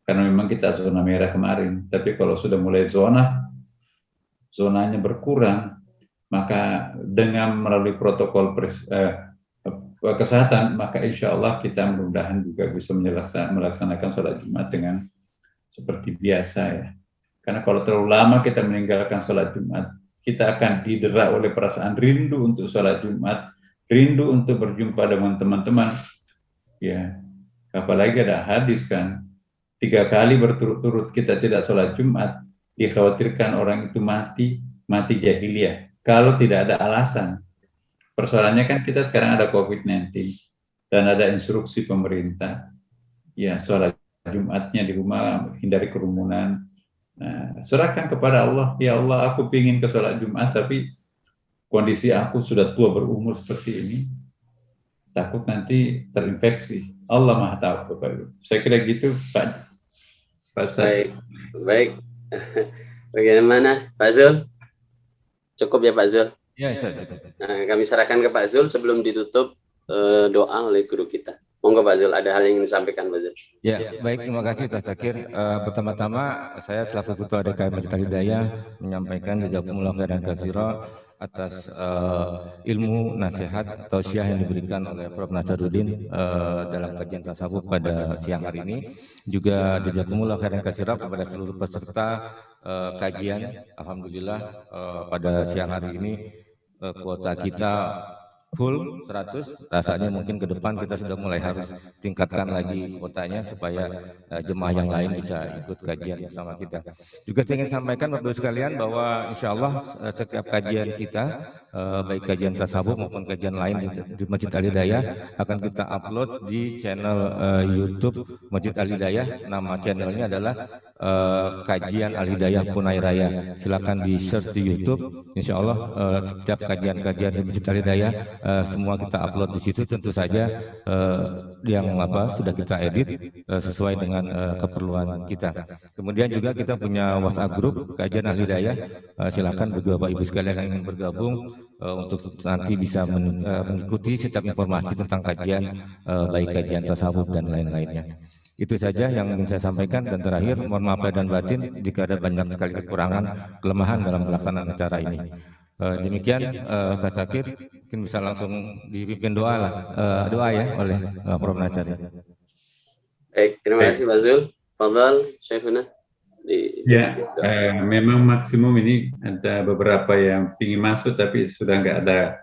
karena memang kita zona merah kemarin. Tapi kalau sudah mulai zonanya berkurang, maka dengan melalui protokol kesehatan, maka insya Allah kita mudah-mudahan juga bisa melaksanakan sholat Jumat dengan seperti biasa ya. Karena kalau terlalu lama kita meninggalkan sholat Jumat, kita akan didera oleh perasaan rindu untuk sholat Jumat, rindu untuk berjumpa dengan teman-teman. Ya, apalagi ada hadis kan, 3 kali berturut-turut kita tidak sholat Jumat, dikhawatirkan orang itu mati jahiliyah. Kalau tidak ada alasan. Persoalannya kan kita sekarang ada COVID-19 dan ada instruksi pemerintah. Ya, sholat Jumatnya di rumah, hindari kerumunan. Nah, serahkan kepada Allah. Ya Allah, aku ingin ke sholat Jumat, tapi kondisi aku sudah tua berumur seperti ini. Takut nanti terinfeksi. Allah Maha tahu, Bapak Ibu. Saya kira gitu, Pak. Baik. Bagaimana, Pak Zul? Cukup ya, Pak Zul? Ya, Ustaz. Nah, kami serahkan ke Pak Zul sebelum ditutup doa oleh guru kita. Monggo Pak Zul, ada hal yang ingin disampaikan Pak Zul. Ya, baik, terima kasih Ustaz Zakir. Pertama-tama saya selaku Ketua DKM Masjid Al Hidayah menyampaikan jazakumullah khairan katsira atas ilmu nasihat atau syiah yang diberikan oleh Prof. Nasaruddin dalam kajian tasawuf pada siang hari ini. Juga jazakumullah khairan katsira kepada seluruh peserta kajian. Alhamdulillah pada siang hari ini kuota kita full 100, rasanya mungkin ke depan kita sudah mulai harus tingkatkan lagi kuotanya supaya jemaah yang lain bisa ikut kajian bersama kita. Juga saya ingin sampaikan Bapak Ibu sekalian bahwa insya Allah setiap kajian kita, baik kajian tasawuf maupun kajian lain di Masjid Al Hidayah akan kita upload di channel YouTube Masjid Al Hidayah. Nama channelnya adalah Kajian Al Hidayah Punai Raya. Silakan di search di YouTube. Insya Allah setiap kajian-kajian di Masjid Al Hidayah semua kita upload di situ. Tentu saja yang sudah kita edit sesuai dengan keperluan kita. Kemudian juga kita punya WhatsApp group Kajian Al Hidayah. Silakan bagi Bapak Ibu sekalian yang ingin bergabung untuk nanti bisa mengikuti setiap informasi tentang kajian, baik kajian tasawuf dan lain-lainnya. Itu saja yang ingin saya sampaikan, dan terakhir mohon maaf dan batin jika ada banyak sekali kekurangan, kelemahan dalam pelaksanaan acara ini. Demikian Ustaz Zakir, mungkin bisa langsung dipimpin doa ya oleh Prof. Nasar. Baik, terima kasih Pak Zul. Fadhal Syekhuna. Ya, memang maksimum ini ada beberapa yang ingin masuk tapi sudah nggak ada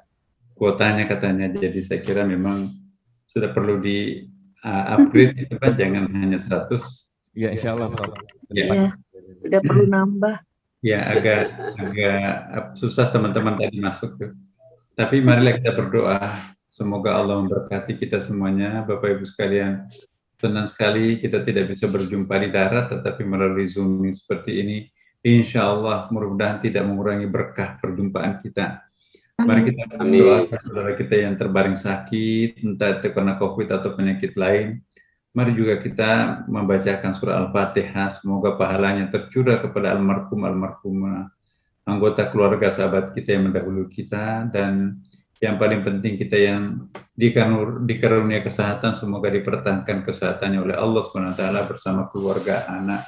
kuotanya katanya. Jadi saya kira memang sudah perlu di upgrade itu kan, jangan hanya 100. Ya, insya Allah. Ya, udah perlu nambah. Ya, agak susah teman-teman tadi masuk tuh. Tapi marilah kita berdoa, semoga Allah memberkati kita semuanya, Bapak Ibu sekalian. Senang sekali kita tidak bisa berjumpa di darat, tetapi melalui Zoom seperti ini, insya Allah mudah-mudahan tidak mengurangi berkah perjumpaan kita. Mari kita berdoa kepada saudara kita yang terbaring sakit, entah itu karena COVID atau penyakit lain. Mari juga kita membacakan surah Al-Fatihah, semoga pahalanya tercurah kepada almarhumah, anggota keluarga sahabat kita yang mendahului kita, dan yang paling penting kita yang dikarunia kesehatan, semoga dipertahankan kesehatannya oleh Allah SWT bersama keluarga, anak,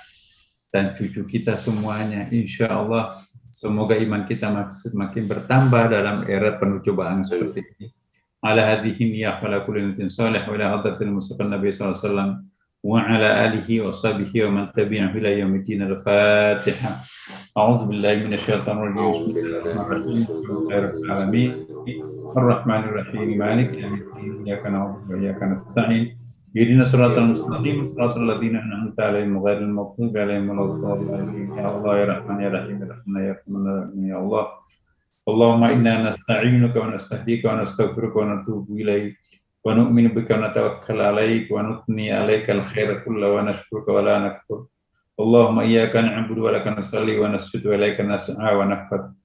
dan cucu kita semuanya. Insya Allah semoga iman kita makin bertambah dalam era penuh cobaan seperti ini. Ala hadhihi ya ala kulli natin salih wa ala hadratil mustafa Nabi sallallahu alaihi wasallam wa ala alihi wa sahbihi wa man tabi'ahu ila yaumiddin. Al-Fatihah. A'udzu billahi minasyaitonir rajim. Bismillahirrahmanirrahim. Ar-Rahmanir Rahim. Maliki yaumiddin. Iyyaka na'budu wa iyyaka nasta'in. Ihdinas siratal mustaqim, siratal ladzina an'amta 'alaihim ghairil maghdubi 'alaihim waladdallin. Ya Allah ya Rahman ya Rahim ya Rahman ya Rahman ya Allah. Allahumma inna nasta'inuka wa nastahdika wa nastaghfiruka wa natubu ilaik wa nu'minu bika wa natawakkal 'alaik wa nutni 'alaika al-khaira kullahu wa nashkuruka wa la nakfur. Allahumma iyyaka na'budu wa laka nusalli wa nasjudu wa ilaika nas'a wa nahfad.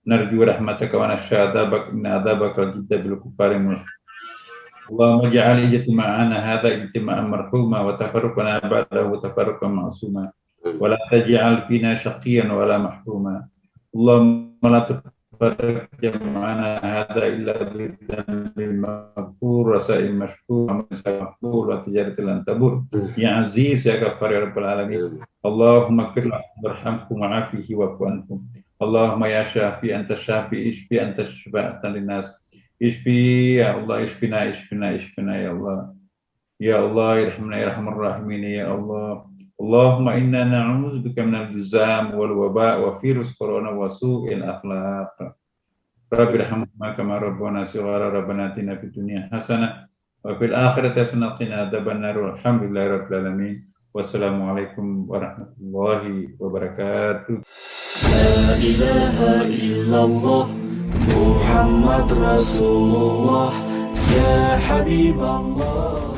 Narju rahmataka wa nakhsha 'adzabaka inna 'adzabaka jidda bil kuffari mulh. Allahumma ij'al ijtima'ana hadha ijtima'an marhuma wa tafarruqana ba'dahu tafarruqan ma'suma wa la taj'al fina shaqiyyan wa la mahruma. Allahumma la بارك جمعنا هذا إلا بذنب مغفور رسائل مشكور مقبول وتجارة لن تبور يا عزيز يا غفار يا رب العالمين اللهم اغفر لهم وارحمهم وعافيه واعف عنهم اللهم يا شافي أنت الشافي اشفي أنت الشفاء للناس اشفي يا الله اشفنا اشفنا اشفنا يا الله يا الله ارحمنا يا ارحم الراحمين يا الله اللهم إنا نعوذ بك من الجزام والوباء وفيروس كورونا وسوء الأخلاق رب ارحمهما كما ربنا صغارا ربنا آتنا في الدنيا حسنة وفي الآخرة حسنة وقنا عذاب النار والحمد لله رب العالمين والسلام عليكم ورحمة الله وبركاته. لا إله إلا الله محمد رسول الله يا حبيب الله.